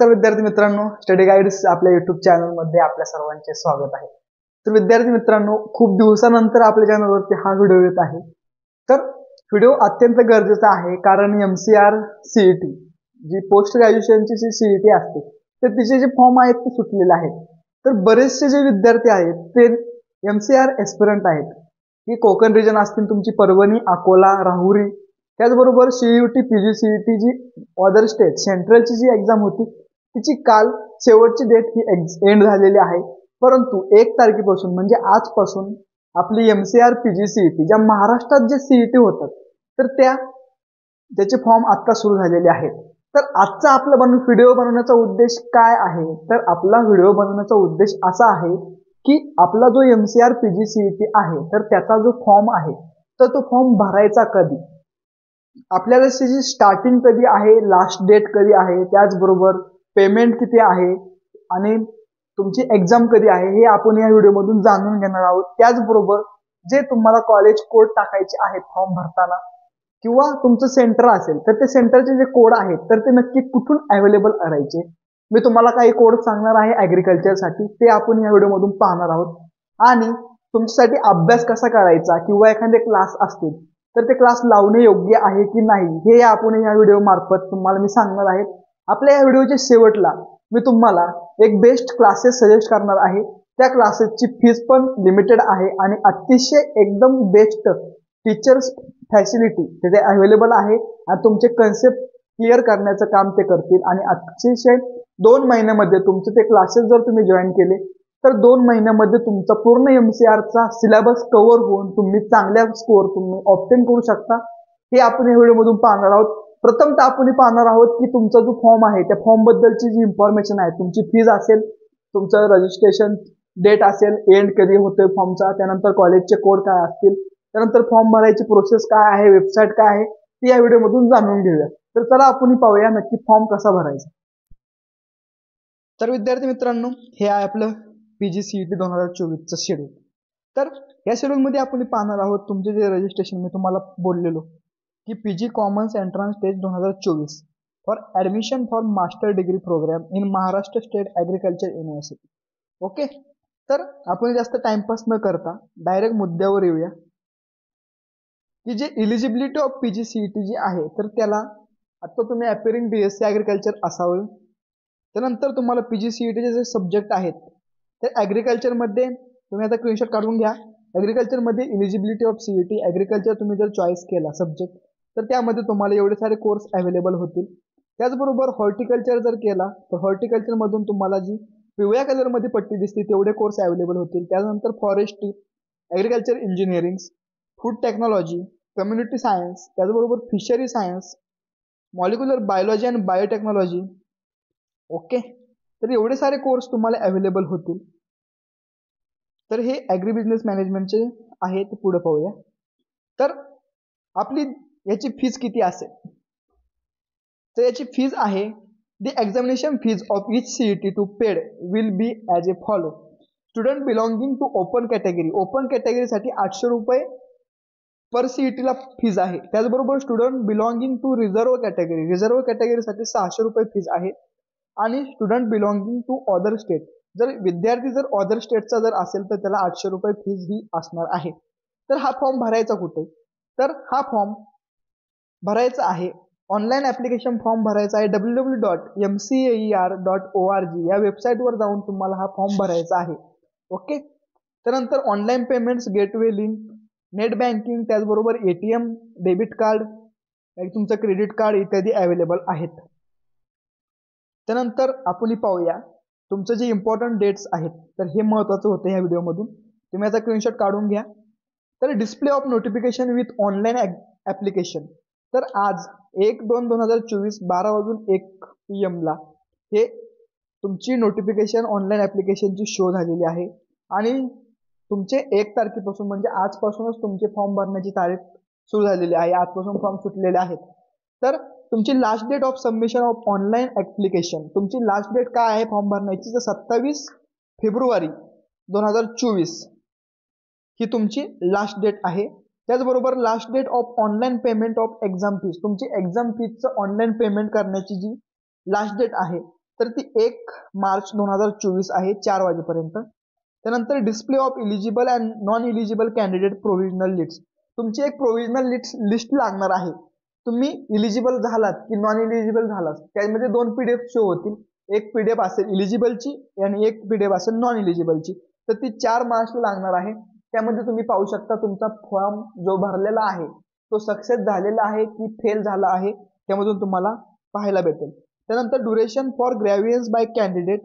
तर विद्यार्थी मित्रांनो, स्टडी गाईड्स आपल्या युट्यूब चॅनलमध्ये आपल्या सर्वांचे स्वागत आहे. तर विद्यार्थी मित्रांनो, खूप दिवसानंतर आपल्या चॅनलवरती हा व्हिडिओ येत आहे. तर व्हिडिओ अत्यंत गरजेचा आहे, कारण MCR CET जी पोस्ट ग्रॅज्युएशनची जी CET असते, तर तिचे जे फॉर्म आहेत ते सुटलेले आहेत. तर बरेचसे जे विद्यार्थी आहेत ते MCR एस्पिरंट आहेत, की कोकण रिजन असतील तुमची, परभणी, अकोला, राहुरी, त्याचबरोबर CUT PGCET जी अदर स्टेट सेंट्रलची जी एक्झाम होती तिची काल शेवटची डेट ही एंड झालेली आहे. परंतु 1 तारखेपासून म्हणजे आजपासून आपली MCR PGCET ज्या महाराष्ट्रात जे CET होतात तर त्याचे फॉर्म आता सुरू झालेले आहेत. तर आजचा आपला व्हिडिओ बनवण्याचा उद्देश काय आहे? तर आपला व्हिडिओ बनवण्याचा उद्देश असा आहे की आपला जो MCR PGCET आहे तर त्याचा जो फॉर्म आहे तर तो फॉर्म भरायचा कधी, आपल्याला त्याची स्टार्टिंग कधी आहे, लास्ट डेट कधी आहे, त्याचबरोबर पेमेंट किती आहे आणि तुमची एक्झाम कधी आहे हे आपण या व्हिडिओमधून जाणून घेणार आहोत. त्याचबरोबर जे तुम्हाला कॉलेज कोड टाकायचे आहेत फॉर्म भरताना किंवा तुमचं सेंटर असेल तर ते सेंटरचे जे कोड आहेत तर ते नक्की कुठून अवेलेबल करायचे, मी तुम्हाला काही कोड सांगणार आहे ॲग्रिकल्चरसाठी, ते आपण या व्हिडिओमधून पाहणार आहोत. आणि तुमच्यासाठी अभ्यास कसा करायचा किंवा एखादे क्लास असतील तर ते क्लास लावणे योग्य आहे की नाही हे आपण या व्हिडिओ मार्फत तुम्हाला मी सांगणार आहे. आपल्या या व्हिडिओच्या शेवटला मी तुम्हाला एक बेस्ट क्लासेस सजेस्ट करणार आहे. त्या क्लासेसची फीस पण लिमिटेड आहे आणि अतिशय एकदम बेस्ट टीचर्स फॅसिलिटी तिथे अवेलेबल आहे आणि तुमचे कन्सेप्ट क्लिअर करण्याचं काम ते करतील. आणि अतिशय 2 महिन्यामध्ये तुमचे ते क्लासेस जर तुम्ही जॉईन केले तर 2 महिन्यामध्ये तुमचा पूर्ण MCRचा सिलेबस कव्हर होऊन तुम्ही चांगल्या स्कोअर तुम्ही ऑब्टेन करू शकता. हे आपण या व्हिडिओमधून पाहणार आहोत. प्रथमतः आपण पाहणार आहोत की तुमचा जो फॉर्म आहे त्या फॉर्म बद्दलची जी इन्फॉर्मेशन आहे, तुमची फीज असेल, तुमचं रजिस्ट्रेशन डेट असेल, एंड कधी होतोय फॉर्मचा, त्यानंतर कॉलेजचे कोड काय असतील, त्यानंतर फॉर्म भरायची प्रोसेस काय आहे, वेबसाईट काय आहे, ती या व्हिडिओमधून जाणून घेऊया. तर चला आपण पाहूया नक्की फॉर्म कसा भरायचा. तर विद्यार्थी मित्रांनो, हे आहे आपलं PGCET 2024चं शेड्यूल. तर या शेड्यूलमध्ये आपण पाहणार आहोत तुमचे जे रजिस्ट्रेशन मी तुम्हाला बोललेलो की PG commons entrance test 2024 for admission for master degree program in Maharashtra state agriculture university. Okay, तर आपण जास्त टाइमपास न करता डायरेक्ट मुद्द्यावर येऊया की जे इलिजिबिलिटी ऑफ PGCET जी आहे तर त्याला आता तुम्ही अपिअरिंग BSc ॲग्रिकल्चर असावं. त्यानंतर तुम्हाला PGCETचे जे सब्जेक्ट आहेत ते ॲग्रिकल्चरमध्ये तुम्ही आता स्क्रीनशॉट काढून घ्या. ॲग्रिकल्चरमध्ये इलिजिबिलिटी ऑफ CET ॲग्रिकल्चर तुम्ही जर चॉईस केला सब्जेक्ट तर त्यामध्ये तुम्हाला एवढे सारे कोर्स अवेलेबल होतील. त्याचबरोबर हॉर्टिकल्चर जर केला तर हॉर्टिकल्चरमधून तुम्हाला जी पिवळ्या कलरमध्ये पट्टी दिसते तेवढे कोर्स अवेलेबल होतील. त्यानंतर forestry, agriculture engineering, food technology, community science, त्याचबरोबर फिशरी सायन्स, मॉलिक्युलर बायोलॉजी आणि बायोटेक्नॉलॉजी. ओके, तर एवढे सारे कोर्स तुम्हाला अवेलेबल होतील. तर हे ॲग्री बिझनेस मॅनेजमेंटचे आहे, ते पुढे पाहूया. तर आपली याची फीज किती असेल, तर याची फीज आहे the examination fees of each CET to paid will be as a follow. Student belonging to open कॅटेगरीसाठी 800 रुपये पर CETला फीज आहे. त्याचबरोबर स्टुडंट बिलॉंगिंग टू रिझर्व्ह कॅटेगरीसाठी 600 रुपये फीज आहे. आणि student belonging to other state, जर विद्यार्थी जर अदर स्टेटचा जर असेल तर त्याला 800 रुपये फीज ही असणार आहे. तर हा फॉर्म भरायचा कुठे, तर हा फॉर्म भरायचा आहे ऑनलाईन ॲप्लिकेशन फॉर्म भरायचा आहे www.mcaer.org या वेबसाईटवर जाऊन तुम्हाला हा फॉर्म भरायचा आहे. ओके, त्यानंतर online payments, gateway link, net banking, त्याचबरोबर ATM, डेबिट कार्ड, तुमचं क्रेडिट कार्ड इत्यादी अवेलेबल आहेत. त्यानंतर आपण पाहूया तुमचं जे इम्पॉर्टंट डेट्स आहेत, तर हे महत्त्वाचं होतं ह्या व्हिडिओमधून, तुम्ही याचा स्क्रीनशॉट काढून घ्या. तर display of notification with online application, तर आज 1/2/2024 12:01 PM हे तुमची नोटिफिकेशन ऑनलाईन ॲप्लिकेशनची शो झालेली आहे. आणि तुमचे 1 तारखेपासून म्हणजे आजपासूनच तुमचे फॉर्म भरण्याची तारीख सुरू झालेली आहे, आजपासून फॉर्म सुटलेले आहेत. तर तुमची last date of submission of online application, तुमची लास्ट डेट काय आहे फॉर्म भरण्याची, तर 27 फेब्रुवारी 2024 ही तुमची लास्ट डेट आहे. त्याचबरोबर last date of online payment of exam fees, तुमची एक्झाम फीजचं ऑनलाईन पेमेंट करण्याची जी लास्ट डेट आहे तर ती 1 मार्च 2024 आहे 4 वाजेपर्यंत. त्यानंतर display of eligible and non eligible candidate provisional list. तुमची एक प्रोव्हिजनल लिस्ट लागणार आहे. तुम्ही इलिजिबल झालात की नॉन इलिजिबल झालात त्यामध्ये 2 PDF शो होतील. एक PDF असेल इलिजिबलची आणि एक PDF असेल नॉन इलिजिबलची. तर ती 4 मार्चला लागणार आहे. त्यामध्ये तुम्ही पाहू शकता तुमचा फॉर्म जो भरलेला आहे तो सक्सेस झालेला आहे की फेल झाला आहे त्यामधून तुम्हाला पाहायला भेटेल. त्यानंतर ड्युरेशन फॉर ग्रॅव्हियन्स बाय कॅन्डिडेट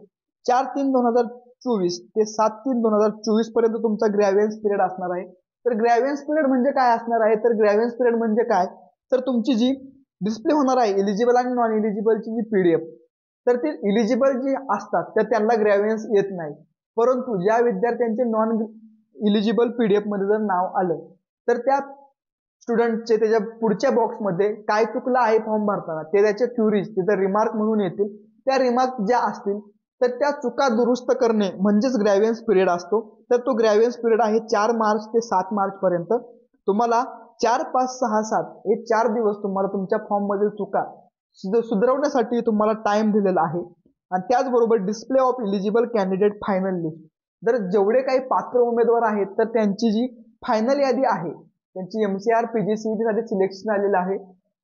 4/3/2024 ते 7/3/2024 पर्यंत तुमचा ग्रॅव्हियन्स पिरियड असणार आहे. तर ग्रॅव्हियन्स पिरियड म्हणजे काय असणार आहे, तर ग्रॅव्हियन्स पिरियड म्हणजे काय, तर तुमची जी डिस्प्ले होणार आहे इलिजिबल आणि नॉन इलिजिबलची जी PDF, तर ती इलिजिबल जी असतात तर त्यांना ग्रॅव्हियन्स येत नाही. परंतु ज्या विद्यार्थ्यांचे नॉन इलिजिबल PDF मध्ये जर नाव आलं तर त्या स्टुडंटचे त्याच्या पुढच्या बॉक्समध्ये काय चुकलं आहे फॉर्म भरताना ते त्याचे क्युरीज तिथे रिमार्क म्हणून येतील. त्या रिमार्क ज्या असतील तर त्या चुका दुरुस्त करणे म्हणजेच ग्रॅव्हियन्स पिरियड असतो. तर तो ग्रॅव्हियन्स पिरियड आहे 4 मार्च ते 7 मार्च पर्यंत. तुम्हाला 4, 5, 6, 7 हे 4 दिवस तुम्हाला तुमच्या फॉर्म मधील चुका सुधारवण्यासाठी तुम्हाला टाइम दिलेला आहे. आणि त्याचबरोबर display of eligible candidate final list. जर जेवढे काही पात्र उमेदवार आहेत तर त्यांची जी फायनल यादी आहे त्यांची MCR PGCET साठी सिलेक्शन आलेलं आहे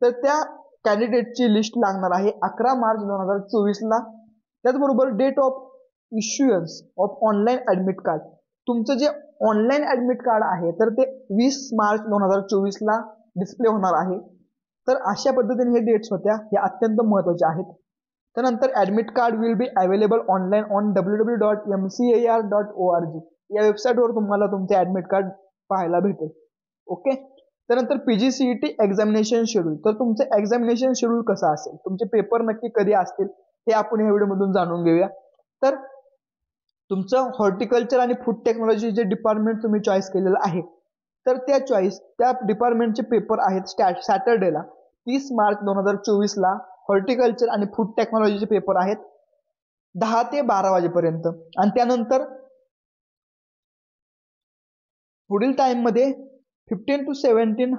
तर त्या कॅन्डिडेटची लिस्ट लागणार आहे 11 मार्च 2024 ला. त्याचबरोबर date of issuance of online admit card. तुमचं जे ऑनलाईन ऍडमिट कार्ड आहे तर ते 20 मार्च 2024 ला डिस्प्ले होणार आहे. तर अशा पद्धतीने हे डेट्स होत्या, हे अत्यंत महत्त्वाचे आहेत. त्यानंतर admit card will be available online on www.mcar.org या वेबसाईटवर तुम्हाला तुमचे ऍडमिट कार्ड पाहायला भेटेल. ओके. त्यानंतर PGCET एक्झामिनेशन शेड्यूल. तर तुमचं एक्झामिनेशन शेड्यूल कसं असेल, तुमचे पेपर नक्की कधी असतील हे आपण या व्हिडिओमधून जाणून घेऊया. तर तुमचं हॉर्टिकल्चर आणि फूड टेक्नॉलॉजी जे डिपार्टमेंट तुम्ही चॉईस केलेलं आहे तर त्या डिपार्टमेंटचे पेपर आहेत सॅटर्डेला 30 मार्च 2024 ला. हॉर्टिकल्चर आणि फूड टेक्नॉलॉजीचे पेपर आहेत 10 ते 12 वाजेपर्यंत. आणि त्यानंतर पुढील टाइम मध्ये 15 to 17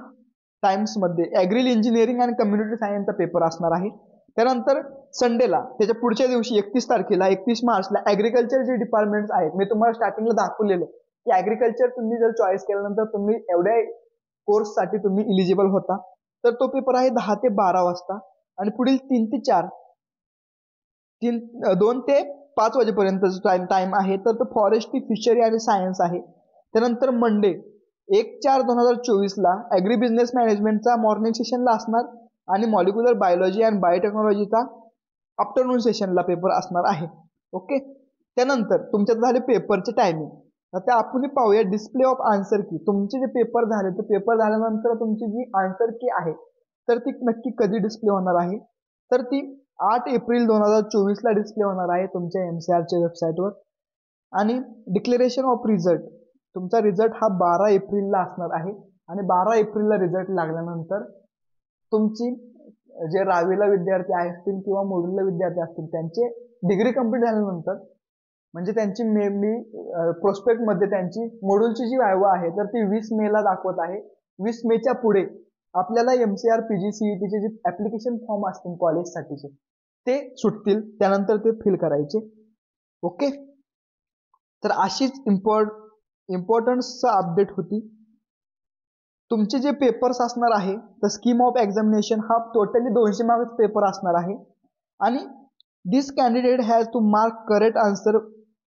टाइम्स मध्ये ऍग्रिल इंजिनिअरिंग आणि कम्युनिटी सायन्सचा पेपर असणार आहे. त्यानंतर संडेला त्याच्या पुढच्या दिवशी 31 तारखेला 31 मार्चला ऍग्रिकल्चर जे डिपार्टमेंट्स आहेत मी तुम्हाला स्टार्टिंगला दाखवलेलं की ऍग्रिकल्चर तुम्ही जर चॉईस केल्यानंतर तुम्ही एवढ्या कोर्ससाठी तुम्ही इलिजिबल होता. तर तो पेपर आहे 10 ते 12 वाजता. आणि पुढील 3 ते 4 2 ते 5 वाजेपर्यंत टाइम आहे तर तो फॉरेस्ट्री फिशरी आणि सायन्स आहे. त्यानंतर मंडे 1/4/2024 ला ऍग्री बिझनेस मॅनेजमेंटचा मॉर्निंग सेशनला असणार आणि मॉलिक्युलर बायोलॉजी अँड बायोटेक्नॉलॉजीचा आफ्टरनून सेशनला पेपर असणार आहे. ओके. त्यानंतर तुमच्यात झाले पेपरचे टायमिंग. आता आपण पाहूया डिस्प्ले ऑफ आन्सर की. तुमचे जे पेपर झाले तर पेपर झाल्यानंतर तुमची जी आन्सर की आहे तर ती नक्की कधी डिस्प्ले होणार आहे, तर ती 8 एप्रिल 2024 ला डिस्प्ले होणार आहे तुमच्या MCRच्या वेबसाईटवर. आणि डिक्लेरेशन ऑफ रिझल्ट, तुमचा रिझल्ट हा 12 एप्रिलला असणार आहे. आणि 12 एप्रिलला रिझल्ट लागल्यानंतर तुमची जे रावीला विद्यार्थी असतील किंवा मोडूलला विद्यार्थी असतील त्यांचे डिग्री कंप्लीट झाल्यानंतर म्हणजे त्यांची प्रोस्पेक्ट मध्ये त्यांची मोडूलची जी वायवा आहे तर ती 20 मेला दाखवत आहे. 20 मेच्या पुढे आपल्याला MCR PGCETचे जे ऍप्लिकेशन फॉर्म असतील कॉलेजसाठीचे ते सुटतील, त्यानंतर ते फिल करायचे. ओके. तर अशीच इम्पॉर्टन्स अपडेट होती. तुमचे जे पेपर्स असणार आहे तर स्कीम ऑफ एक्झामिनेशन हा टोटली 200 मार्क्स पेपर असणार आहे. आणि this candidate has to mark correct answer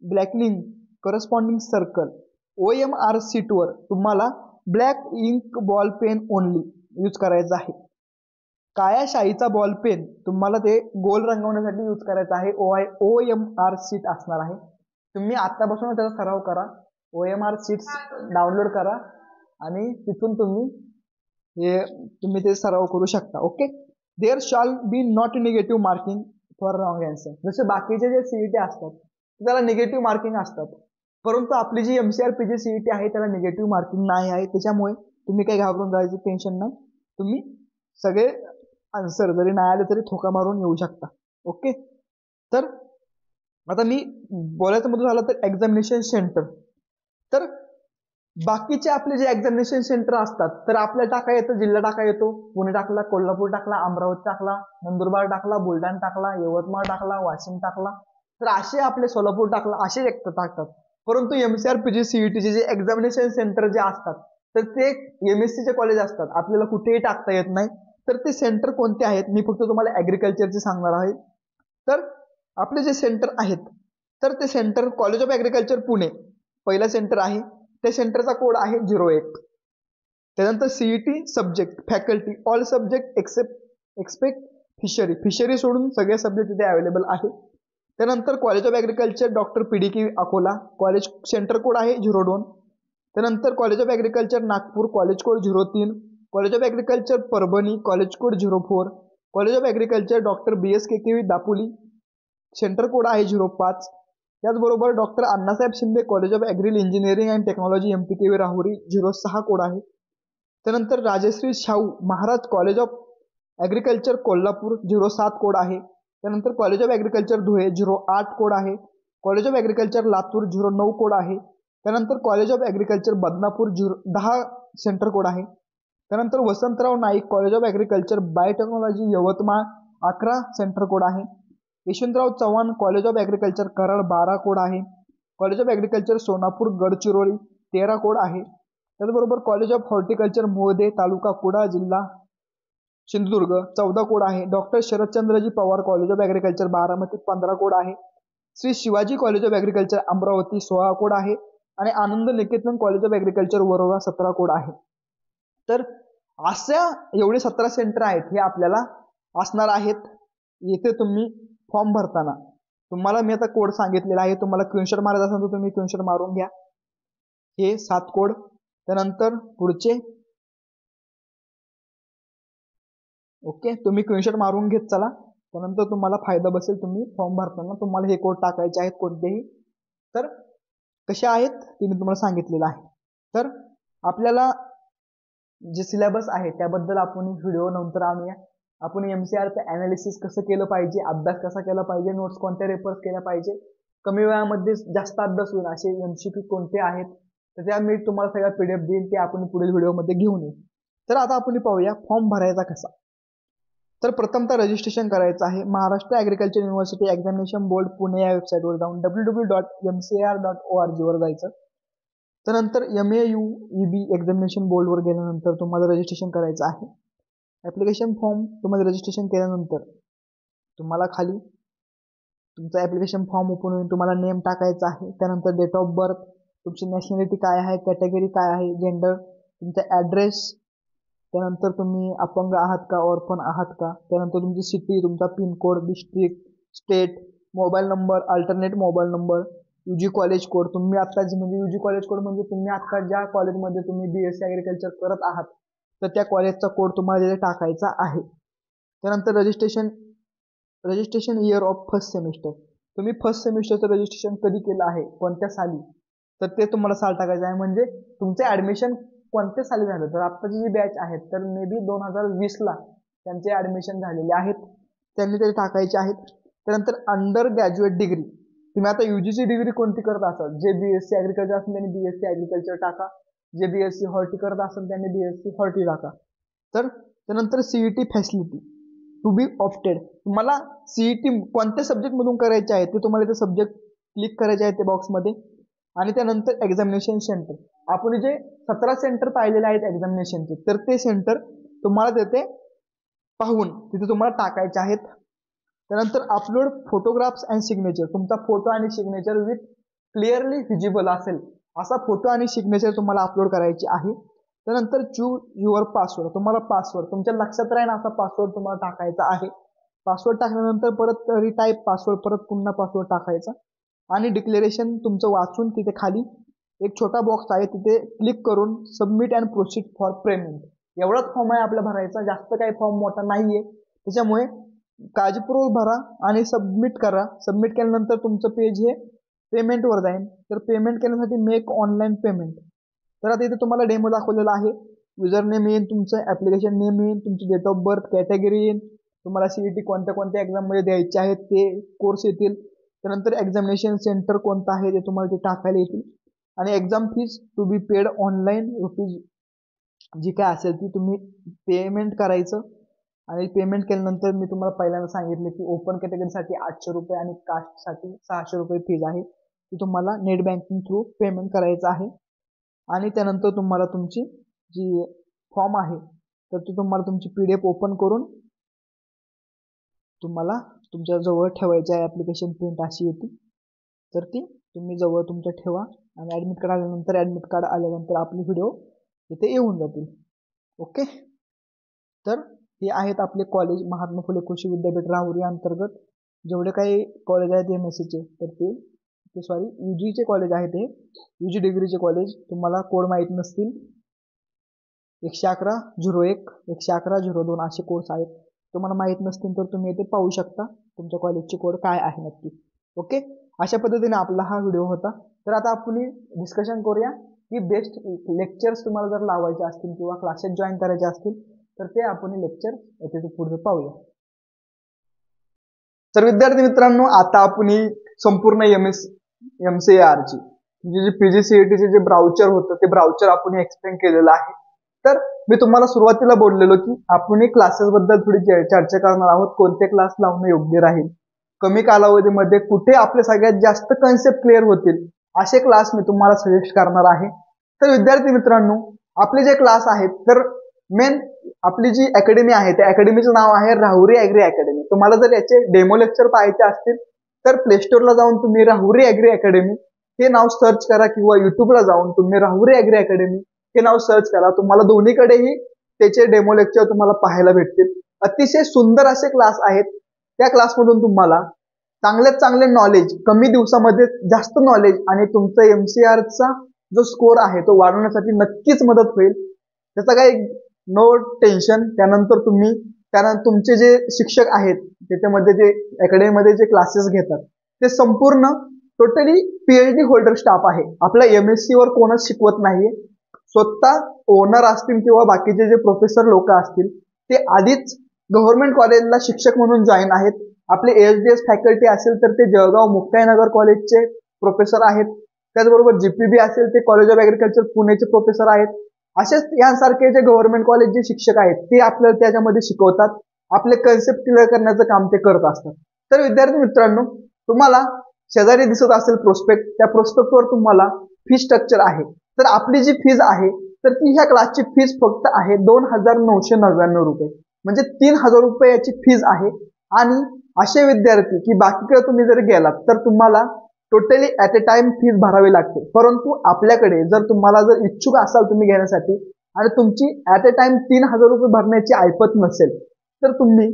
blackening corresponding circle. OMR शीटवर तुम्हाला black ink ball pen only use करायचा आहे. काळ्या शाईचा बॉल पेन तुम्हाला ते गोल रंगवण्यासाठी यूज करायचा आहे. OMR शीट असणार आहे. तुम्ही आतापासून त्याचा सराव करा. OMR शीट्स डाउनलोड करा आणि तिथून तुम्ही ते सराव करू शकता. Okay. There shall be not negative marking for wrong answer. जसे बाकीचे जे CET असतात त्याला निगेटिव्ह मार्किंग असतात, परंतु आपली जी MCR PGCET आहे त्याला निगेटिव्ह मार्किंग नाही आहे. त्याच्यामुळे तुम्ही काही घाबरून जायचं टेन्शन नाही. तुम्ही सगळे आन्सर जरी नाही आले तरी ठोका मारून येऊ शकता. ओके. तर आता मी बोलायचं मुद्दा झाला तर एक्झामिनेशन सेंटर. तर बाकीचे आपले जे एक्झामिनेशन सेंटर असतात तर आपल्याला टाका येतं, जिल्हा टाका येतो, पुणे टाकला, कोल्हापूर टाकला, अमरावती टाकला, नंदुरबार टाकला, बुलढाणा टाकला, यवतमाळ टाकला, वाशिम टाकला, तर असे आपले सोलापूर टाकला, असे एक टाकतात. परंतु एमसीआर पीजी सीईटीचे जे एक्झामिनेशन सेंटर जे असतात तर ते एमएससीचे कॉलेज असतात, आपल्याला कुठेही टाकता येत नाही. तर ते सेंटर कोणते आहेत मी फक्त तुम्हाला ऍग्रिकल्चरचे सांगणार आहे. तर आपले जे सेंटर आहेत तर ते centre college of agriculture Pune पहिलं सेंटर आहे, त्या सेंटरचा कोड आहे 01. त्यानंतर CET subject faculty all subject except fishery सोडून सगळे सब्जेक्ट तिथे अवेलेबल आहे. त्यानंतर college of agriculture doctor PDK Akola college centre code आहे 02. त्यानंतर college of agriculture Nagpur college code 03. College of agriculture Parbhani college code 04. College of agriculture doctor BSKKV Dapoli centre code आहे 05. त्याचबरोबर doctor Annasaheb Shinde college of agril engineering and technology MPKV Rahuri 06 code आहे. त्यानंतर Rajashri Shahu Maharaj college of agriculture Kolhapur 07 code आहे. त्यानंतर college of agriculture Dhule 08 code आहे. College of agriculture Latur 09 code आहे. त्यानंतर college of agriculture Badnapur 10 centre code आहे. त्यानंतर Vasantrao Naik college of agriculture biotechnology Yavatmal 11 centre code आहे. Yashwantrao Chavan college of agriculture Karad 12 code आहे. College of agriculture Sonapur Gadchiroli 13 code आहे. त्याचबरोबर college of horticulture Mohade taluka Kuda जिल्हा सिंधुदुर्ग 14 कोड आहे. Doctor Sharadchandraji Pawar college of agriculture Baramati 15 code आहे. Shri Shivaji college of agriculture Amravati 16 code आहे. आणि Anand Niketan college of agriculture Warora 17 code आहे. तर अशा एवढे 17 सेंटर आहेत हे आपल्याला असणार आहेत. येथे तुम्ही फॉर्म भरताना तुम्हाला मी आता कोड सांगितलेला आहे, तुम्हाला स्क्रीनशॉट मारायचा असेल तर तुम्ही स्क्रीनशॉट मारून घ्या. हे 7 कोड. त्यानंतर पुढचे ओके तुम्ही स्क्रीनशॉट मारून घेत चला, त्यानंतर तुम्हाला फायदा बसेल. तुम्ही फॉर्म भरताना तुम्हाला हे कोड टाकायचे आहेत कोणतेही. तर कसे आहेत ते मी तुम्हाला सांगितलेलं आहे. तर आपल्याला जे सिलेबस आहे त्याबद्दल आपण व्हिडिओ नंतर आणूया. आपण एमसीआरचं अनालिसिस कसं केलं पाहिजे, अभ्यास कसा केला पाहिजे, नोट्स कोणत्या रेफर केल्या पाहिजे, कमी वेळामध्ये जास्त अभ्यास होईल असे MCQ कोणते आहेत, तर त्या मी तुम्हाला सगळ्या PDF देईन, ते आपण पुढील व्हिडिओमध्ये घेऊन येऊ. तर आता आपण पाहूया फॉर्म भरायचा कसा. तर प्रथमतः रजिस्ट्रेशन करायचं आहे. Maharashtra agriculture university examination board Pune या वेबसाईटवर जाऊन www.mcar.org वर जायचं. त्यानंतर MAUEB एक्झामिनेशन बोर्डवर गेल्यानंतर तुम्हाला रजिस्ट्रेशन करायचं आहे. ऍप्लिकेशन फॉर्म तुम्हाला रजिस्ट्रेशन केल्यानंतर तुम्हाला खाली तुमचा ऍप्लिकेशन फॉर्म ओपन होईल. तुम्हाला नेम टाकायचा आहे. त्यानंतर डेट ऑफ बर्थ, तुमची नॅशनॅलिटी काय आहे, कॅटेगरी काय आहे, जेंडर, तुमचा ऍड्रेस, त्यानंतर तुम्ही अपंग आहात का, ऑर्फन आहात का, त्यानंतर तुमची सिटी, तुमचा pincode, district, state, mobile number, alternate mobile number, UG college code. तुम्ही आता म्हणजे UG कॉलेज कोड म्हणजे तुम्ही आता ज्या कॉलेजमध्ये तुम्ही BSc ऍग्रिकल्चर करत आहात तर त्या कॉलेजचा कोड तुम्हाला तिथे टाकायचा आहे. त्यानंतर registration year of first semester, तुम्ही फर्स्ट सेमिस्टरचं रजिस्ट्रेशन कधी केलं आहे, कोणत्या साली, तर ते तुम्हाला साल टाकायचं आहे. म्हणजे तुमचे ऍडमिशन कोणत्या साली झालं, तर आत्ताची जी बॅच आहेत तर मे बी 2020ला त्यांचे ऍडमिशन झालेले आहेत, त्यांनी ते टाकायचे आहेत. त्यानंतर अंडर ग्रॅज्युएट डिग्री, तुम्ही आता UGची डिग्री कोणती करत असाल, जे BSc ऍग्रिकल्चर असेल त्यांनी BSc ऍग्रिकल्चर टाका, जे BSc हॉर्टी करत असेल त्यांनी BSc हॉर्टी टाका. तर त्यानंतर CET facility to be opted, तुम्हाला CET कोणत्या सब्जेक्ट मधून करायचे आहे ते तुम्हाला ते सब्जेक्ट क्लिक करायचे आहे ते बॉक्समध्ये. आणि त्यानंतर एक्झामिनेशन सेंटर, आपण जे 17 सेंटर पाहिलेले आहेत एक्झामिनेशनचे तर ते सेंटर तुम्हाला तिथे पाहून तिथे तुम्हाला टाकायचे आहेत. त्यानंतर अपलोड फोटोग्राफ्स अँड सिग्नेचर, तुमचा फोटो आणि सिग्नेचर विथ क्लिअरली व्हिजिबल असेल असा फोटो आणि सिग्नेचर तुम्हाला अपलोड करायचे आहे. त्यानंतर चूज युअर पासवर्ड, तुम्हाला पासवर्ड तुमच्या लक्षात राहील असा पासवर्ड तुम्हाला टाकायचा आहे. पासवर्ड टाकल्यानंतर परत रिटाईप पासवर्ड, परत पुन्हा पासवर्ड टाकायचा. आणि डिक्लेरेशन तुमचं वाचून तिथे खाली एक छोटा बॉक्स आहे तिथे क्लिक करून submit and proceed for payment, एवढाच फॉर्म आहे आपला भरायचा, जास्त काही फॉर्म मोठा नाहीये. त्याच्यामुळे काळजीपूर्वक भरा आणि सबमिट करा. सबमिट केल्यानंतर तुमचं पेज हे पेमेंटवर जाईल. तर पेमेंट केल्यासाठी मेक ऑनलाईन पेमेंट, तर आता इथे तुम्हाला डेमो दाखवलेला आहे. युजर नेम येईल, तुमचं ऍप्लिकेशन नेम येईल, तुमची डेट ऑफ बर्थ, कॅटेगरी येईल, तुम्हाला CET कोणत्या कोणत्या एक्झाममध्ये द्यायचे आहेत ते कोर्स येतील. त्यानंतर एक्झामिनेशन सेंटर कोणतं आहे ते तुम्हाला ते टाकायला येतील. आणि exam fees to be paid online rupees जी काय असेल ती तुम्ही पेमेंट करायचं. आणि पेमेंट केल्यानंतर मी तुम्हाला पहिल्यांदा सांगितले की ओपन कॅटेगरीसाठी 800 रुपये आणि कास्टसाठी 600 रुपये फीज आहे, ती तुम्हाला नेट बँकिंग थ्रू पेमेंट करायचं आहे. आणि त्यानंतर तुम्हाला तुमची जी फॉर्म आहे तर ती तुम्हाला तुमची PDF ओपन करून तुम्हाला तुमच्या जवळ ठेवायची आहे. ॲप्लिकेशन प्रिंट अशी येते, तर ती तुम्ही जवळ तुमच्या ठेवा. आणि ॲडमिट कार्ड आल्यानंतर आपले व्हिडिओ इथे येऊन जातील. ओके, तर हे आहेत आपले कॉलेज. महात्मा फुले कृषी विद्यापीठ राहुरी अंतर्गत जेवढे काही कॉलेज आहेत MSCचे, तर ते सॉरी UGचे कॉलेज आहेत. हे UG डिग्रीचे कॉलेज. तुम्हाला कोड माहीत नसतील, 111-01, 111-02 असे कोर्स आहेत. तुम्हाला माहीत नसतील तर तुम्ही इथे पाहू शकता तुमच्या कॉलेजचे कोड काय आहे नक्की. ओके, अशा पद्धतीने आपला हा व्हिडिओ होता. तर आता आपण डिस्कशन करूया की बेस्ट लेक्चर्स तुम्हाला जर लावायचे असतील किंवा क्लासेस जॉईन करायचे असतील तर ते आपण लेक्चर याचे पुढे पाहूया. तर विद्यार्थी मित्रांनो, आता आपण संपूर्ण MCARची म्हणजे जे PGCETचे जे ब्राउचर होतं ते ब्राउचर आपण एक्सप्लेन केलेलं आहे. तर मी तुम्हाला सुरुवातीला बोललेलो की आपण क्लासेस बद्दल थोडी चर्चा करणार आहोत. कोणते क्लास लावणं योग्य राहील, कमी कालावधीमध्ये कुठे आपले सगळ्यात जास्त कन्सेप्ट क्लिअर होतील असे क्लास मी तुम्हाला सजेस्ट करणार आहे. तर विद्यार्थी मित्रांनो, आपले जे क्लास आहेत तर मेन आपली जी अकॅडमी आहे त्या अकॅडमीचं नाव आहे राहुरी ॲग्री अकॅडमी. तुम्हाला जर याचे डेमो लेक्चर पाहायचे असतील तर प्ले स्टोअरला जाऊन तुम्ही राहुरी ॲग्री अकॅडमी हे नाव सर्च करा किंवा युट्यूबला जाऊन तुम्ही राहुरी ॲग्री अकॅडमी हे नाव सर्च करा. तुम्हाला दोन्हीकडेही त्याचे डेमो लेक्चर तुम्हाला पाहायला भेटतील. अतिशय सुंदर असे क्लास आहेत. त्या क्लासमधून तुम्हाला चांगल्यात चांगले नॉलेज, कमी दिवसामध्ये जास्त नॉलेज आणि तुमचा MCARचा जो स्कोर आहे तो वाढवण्यासाठी नक्कीच मदत होईल. त्याचा काही नो टेन्शन. त्यानंतर तुमचे जे शिक्षक आहेत त्याच्यामध्ये जे अकॅडमीमध्ये जे क्लासेस घेतात ते संपूर्ण टोटली PhD होल्डर स्टाफ आहे. आपल्या MSc वर कोणच शिकवत नाहीये. स्वतः ओनर असतील किंवा बाकीचे जे प्रोफेसर लोक असतील ते आधीच गव्हर्नमेंट कॉलेजला शिक्षक म्हणून जॉईन आहेत. आपले ASDS फॅकल्टी असेल तर ते जळगाव मुक्ताईनगर कॉलेजचे प्रोफेसर आहेत. त्याचबरोबर GPB असेल ते कॉलेज ऑफ ॲग्रिकल्चर पुणेचे प्रोफेसर आहेत. असेच यांसारखे जे गव्हर्नमेंट कॉलेज जे शिक्षक आहेत ते आपल्याला त्याच्यामध्ये शिकवतात. आपले कन्सेप्ट क्लिअर करण्याचं काम ते करत असतात. तर विद्यार्थी मित्रांनो, तुम्हाला शेजारी दिसत असेल प्रोस्पेक्ट, त्या प्रोस्पेक्टवर तुम्हाला फी स्ट्रक्चर आहे. तर आपली जी फीज आहे तर ती ह्या क्लासची फीज फक्त आहे 2,999 रुपये, म्हणजे 3,000 रुपये याची फीज आहे. आणि असे विद्यार्थी की बाकीकडे तुम्ही जर गेलात तर तुम्हाला totally at a time fees भरावी लागते. परंतु आपल्याकडे जर तुम्हाला जर इच्छुक असाल तुम्ही घेण्यासाठी आणि तुमची ॲट अ टाइम 3,000 रुपये भरण्याची ऐपत नसेल तर तुम्ही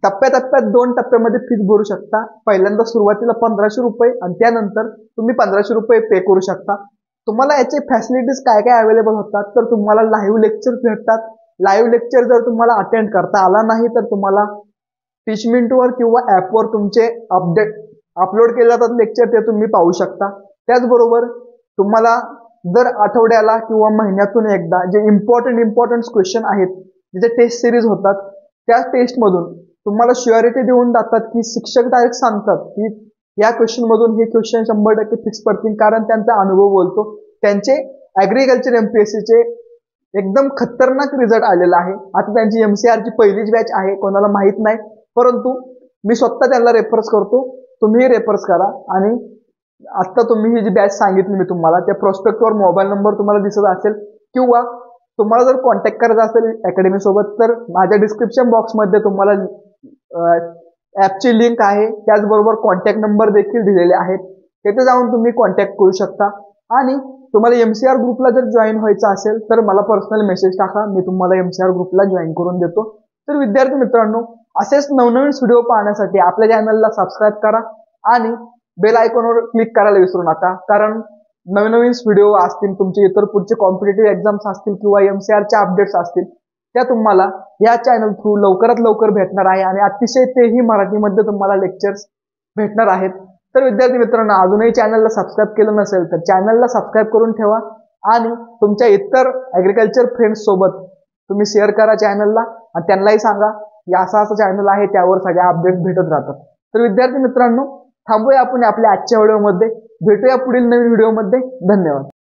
टप्प्याटप्प्यात 2 टप्प्यामध्ये फीज भरू शकता. पहिल्यांदा सुरुवातीला 1,500 रुपये आणि त्यानंतर तुम्ही 1,500 रुपये पे करू शकता. तुम्हाला याचे फॅसिलिटीज काय काय अवेलेबल होतात तर तुम्हाला लाईव्ह लेक्चर भेटतात. लाईव्ह लेक्चर जर तुम्हाला अटेंड करता आला नाही तर तुम्हाला टीचमिंटवर किंवा ॲपवर तुमचे अपलोड केले जातात लेक्चर, ते तुम्ही पाहू शकता. त्याचबरोबर तुम्हाला दर आठवड्याला किंवा महिन्यातून एकदा जे इम्पॉर्टंट क्वेश्चन आहेत, जे टेस्ट सिरीज होतात, त्या टेस्टमधून तुम्हाला श्युअरिटी देऊन जातात की शिक्षक डायरेक्ट सांगतात की या क्वेश्चन मधून हे क्वेश्चन 100% फिक्स पडतील, कारण त्यांचा अनुभव बोलतो. त्यांचे ॲग्रिकल्चर MPSCचे एकदम खतरनाक रिझल्ट आलेला आहे. आता त्यांची MCARची पहिलीच बॅच आहे, कोणाला माहित नाही, परंतु मी स्वतः त्यांना रेफरन्स करतो. तुम्ही रेफरन्स करा. आणि आता तुम्ही ही जी बॅच सांगितली मी तुम्हाला, त्या प्रोस्पेक्टवर मोबाईल नंबर तुम्हाला दिसत असेल किंवा तुम्हाला जर कॉन्टॅक्ट करायचा असेल अकॅडमी सोबत तर माझ्या डिस्क्रिप्शन बॉक्समध्ये तुम्हाला ॲपची लिंक आहे. त्याचबरोबर कॉन्टॅक्ट नंबर देखील दिलेले आहेत. तिथे जाऊन तुम्ही कॉन्टॅक्ट करू शकता. आणि तुम्हाला MCAR ग्रुपला जर जॉईन व्हायचं असेल तर मला पर्सनल मेसेज टाका, मी तुम्हाला MCAR ग्रुपला जॉईन करून देतो. तर विद्यार्थी मित्रांनो, असेच नवनवीन व्हिडिओ पाहण्यासाठी आपल्या चॅनलला सबस्क्राईब करा आणि बेल आयकॉनवर क्लिक करायला विसरू नका, कारण नवीन व्हिडिओ असतील, तुमचे इतर पुढचे कॉम्पिटिटिव्ह एक्झाम्स असतील किंवा MCARच्या अपडेट्स असतील त्या तुम्हाला या चॅनल थ्रू लवकरात लवकर भेटणार आहे. आणि अतिशय तेही मराठीमध्ये तुम्हाला लेक्चर्स भेटणार आहेत. तर विद्यार्थी मित्रांनो, अजूनही चॅनलला सबस्क्राईब केलं नसेल तर चॅनलला सबस्क्राईब करून ठेवा आणि तुमच्या इतर ॲग्रिकल्चर फ्रेंड्स सोबत तुम्ही शेअर करा चॅनलला आणि त्यांनाही सांगा की असं चॅनल आहे, त्यावर सगळ्या अपडेट्स भेटत राहतात. तर विद्यार्थी मित्रांनो, थांबूया आपण आपल्या आजच्या व्हिडिओमध्ये. भेटूया पुढील नवीन व्हिडिओमध्ये. धन्यवाद.